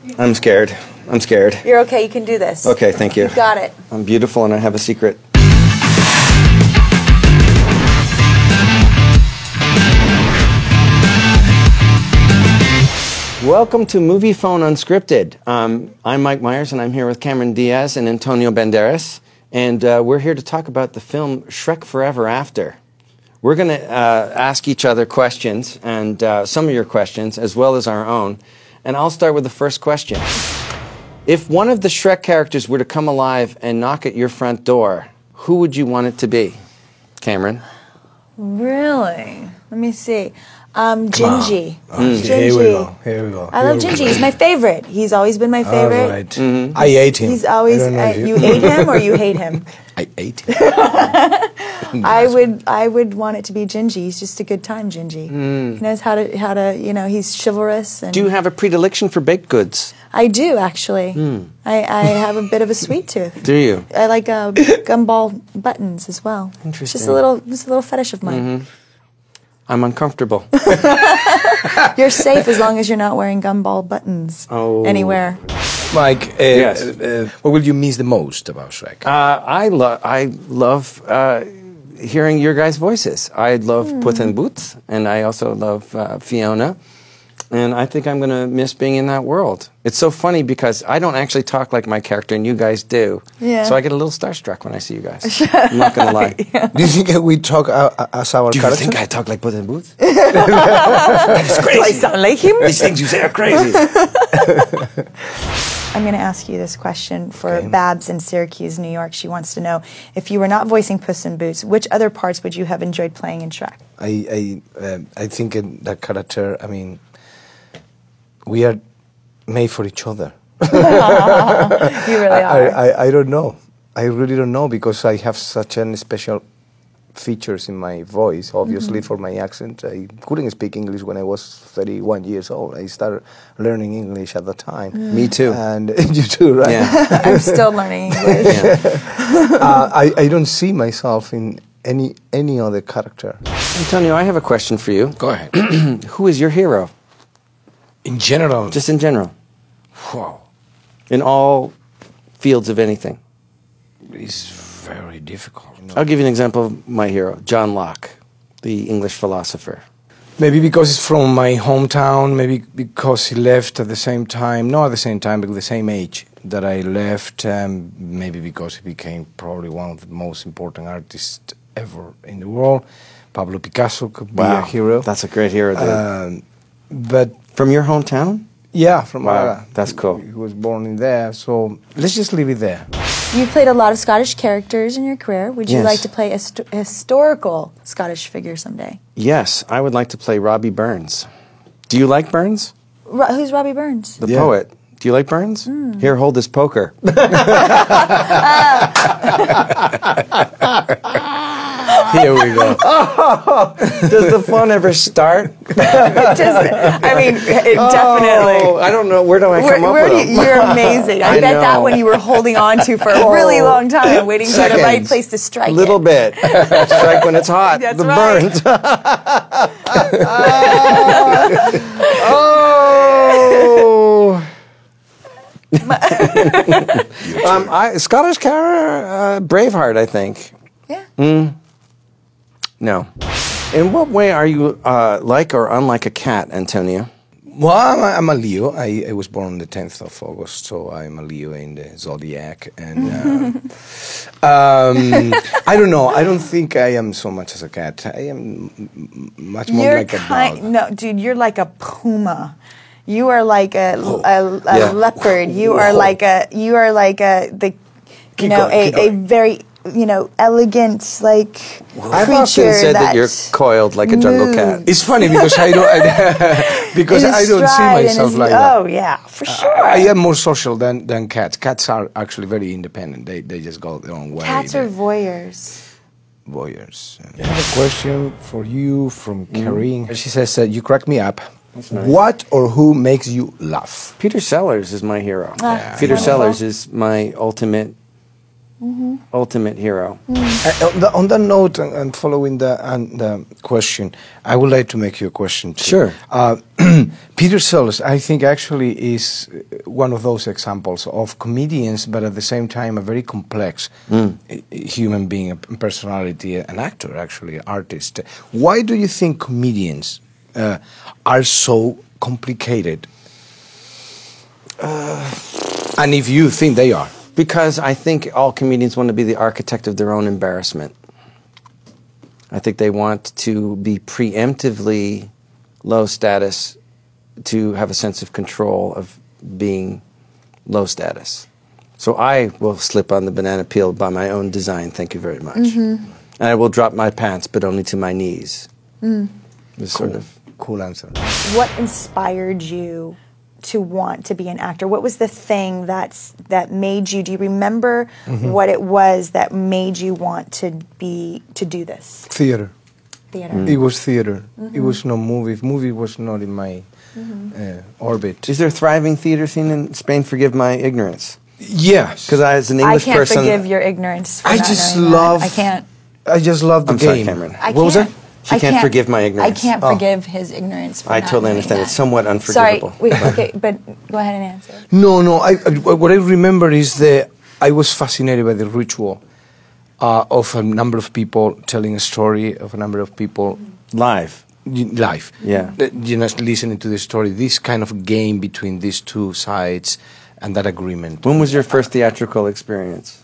I'm scared. I'm scared. You're okay. You can do this. Okay, thank you. You got it. I'm beautiful and I have a secret. Welcome to Movie Phone Unscripted. I'm Mike Myers and I'm here with Cameron Diaz and Antonio Banderas. And we're here to talk about the film Shrek Forever After. We're going to ask each other questions, and some of your questions, as well as our own. And I'll start with the first question. If one of the Shrek characters were to come alive and knock at your front door, who would you want it to be? Cameron? Really? Let me see. Gingy. Gingy. Here we go. Here we go. I love Gingy. He's my favorite. He's always been my favorite. All right. I ate him. He's always. You ate him or you hate him? I ate him. I would want it to be Gingy. He's just a good time, Gingy. He knows how to. You know, he's chivalrous. And do you have a predilection for baked goods? I do actually. I have a bit of a sweet tooth. Do you? I like gumball buttons as well. Interesting. Just a little fetish of mine. I'm uncomfortable. You're safe as long as you're not wearing gumball buttons anywhere. Mike, yes. What will you miss the most about Shrek? I love hearing your guys' voices. I love Puss in Boots, and I also love Fiona. And I think I'm going to miss being in that world. It's so funny because I don't actually talk like my character, and you guys do. Yeah. So I get a little starstruck when I see you guys. I'm not going to lie. Yeah. Do you think we talk as our Do you character? think I talk like Puss in Boots? That's crazy. Do I sound like him? These things you say are crazy. I'm going to ask you this question for Babs in Syracuse, New York. She wants to know, if you were not voicing Puss in Boots, which other parts would you have enjoyed playing in Shrek? I think in that character, I mean, we are made for each other. You really are. I don't know. I really don't know, because I have such an special features in my voice, obviously, for my accent. I couldn't speak English when I was 31 years old. I started learning English at the time. Me too. And you too, right? Yeah. I'm still learning English. I don't see myself in any other character. Antonio, I have a question for you. Go ahead. Who is your hero? In general? Just in general. Wow. In all fields of anything. It's very difficult. You know? I'll give you an example of my hero, John Locke, the English philosopher. Maybe because it's from my hometown, maybe because he left at the same time, not at the same time, but at the same age that I left, maybe because he became probably one of the most important artists ever in the world. Pablo Picasso could be a hero. That's a great hero, dude. But from your hometown? Yeah, from Wow, that's cool. He was born in there, so let's just leave it there. You've played a lot of Scottish characters in your career. Would you like to play a historical Scottish figure someday? Yes, I would like to play Robbie Burns. Do you like Burns? Who's Robbie Burns? The poet. Do you like Burns? Here, hold this poker. Here we go. Does the fun ever start? Definitely. I don't know. Where do I come up with them? You're amazing. I bet that one you were holding on to for a really long time, waiting for the right place to strike. Little bit. Strike when it's hot. That's the right. burns. Scottish character, Braveheart, I think. Yeah. No. In what way are you like or unlike a cat, Antonio? Well, I'm a Leo. I was born on the 10th of August, so I'm a Leo in the zodiac. And I don't know. I don't think I am so much as a cat. I am much more like a dog. No, dude, you're like a puma. You are like a leopard. You are like a very elegant I've often said that you're coiled like a jungle cat. It's funny because I don't see myself like that. Oh yeah, for sure. I am more social than cats. Cats are actually very independent. They just go their own way. Cats are voyeurs. Voyeurs. I have a question for you from Karine. She says, "You crack me up. Nice. What or who makes you laugh?" Peter Sellers is my hero. Peter Sellers is my ultimate ultimate hero. On that note, and following the question, I would like to make you a question too. Sure. Peter Sellers, I think, actually is one of those examples of comedians, but at the same time a very complex human being, a personality, an actor, actually, artist. Why do you think comedians are so complicated? And if you think they are. Because I think all comedians want to be the architect of their own embarrassment. I think they want to be preemptively low status to have a sense of control of being low status. So I will slip on the banana peel by my own design, thank you very much. And I will drop my pants, but only to my knees. Sort of cool answer. What inspired you to want to be an actor? What was the thing that made you? Do you remember what it was that made you want to do this? Theater. Theater. It was theater. It was no movie. Movie was not in my orbit. Is there a thriving theater scene in Spain? Forgive my ignorance. Yes. Because as an English person, I can't forgive your ignorance. For I not just knowing love. that. I can't. I just love the I'm game. sorry, Cameron. What was that? She can't forgive my ignorance. I can't forgive his ignorance. For I not totally knowing understand. that. It's somewhat unforgivable. Sorry, wait, okay, but go ahead and answer. No. What I remember is I was fascinated by the ritual of a number of people telling a story, of a number of people Live. live. Yeah. You know, listening to the story, this kind of game between these two sides and that agreement. When was your first theatrical experience?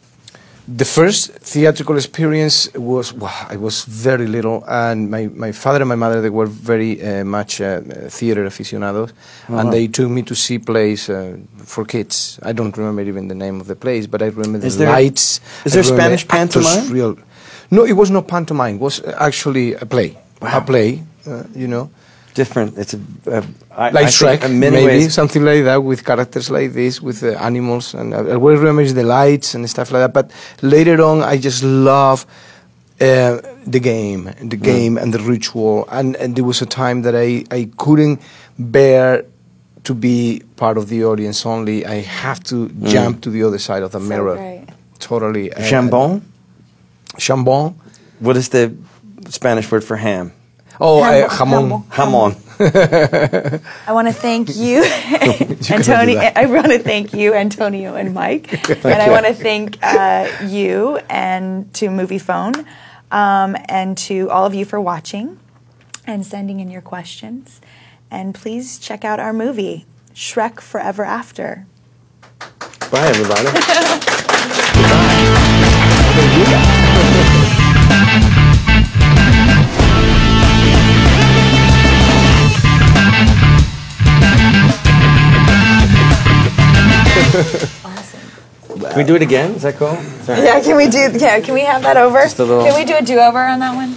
The first theatrical experience was, I was very little, and my father and my mother, they were very much theater aficionados, and they took me to see plays for kids. I don't remember even the name of the plays, but I remember the lights. Is there Spanish pantomime? No, it was not pantomime. It was actually a play. Wow. A play, you know. Different. It's like Shrek, maybe, something like that, with characters like this, with animals, and I will remember the lights and stuff like that. But later on, I just love the game and the ritual. And there was a time that I couldn't bear to be part of the audience only. I have to jump to the other side of the mirror. Great. Totally. Jambon? Jambon? What is the Spanish word for ham? Oh, jamón. Jamón. I want to thank you, Antonio. I want to thank you, Antonio and Mike, and I want to thank you and to Moviefone, and to all of you for watching and sending in your questions. And please check out our movie, Shrek Forever After. Bye, everybody. Awesome. Can we do it again? Is that cool? Sorry. Yeah, can we have that over? Just a little. Can we do a do-over on that one?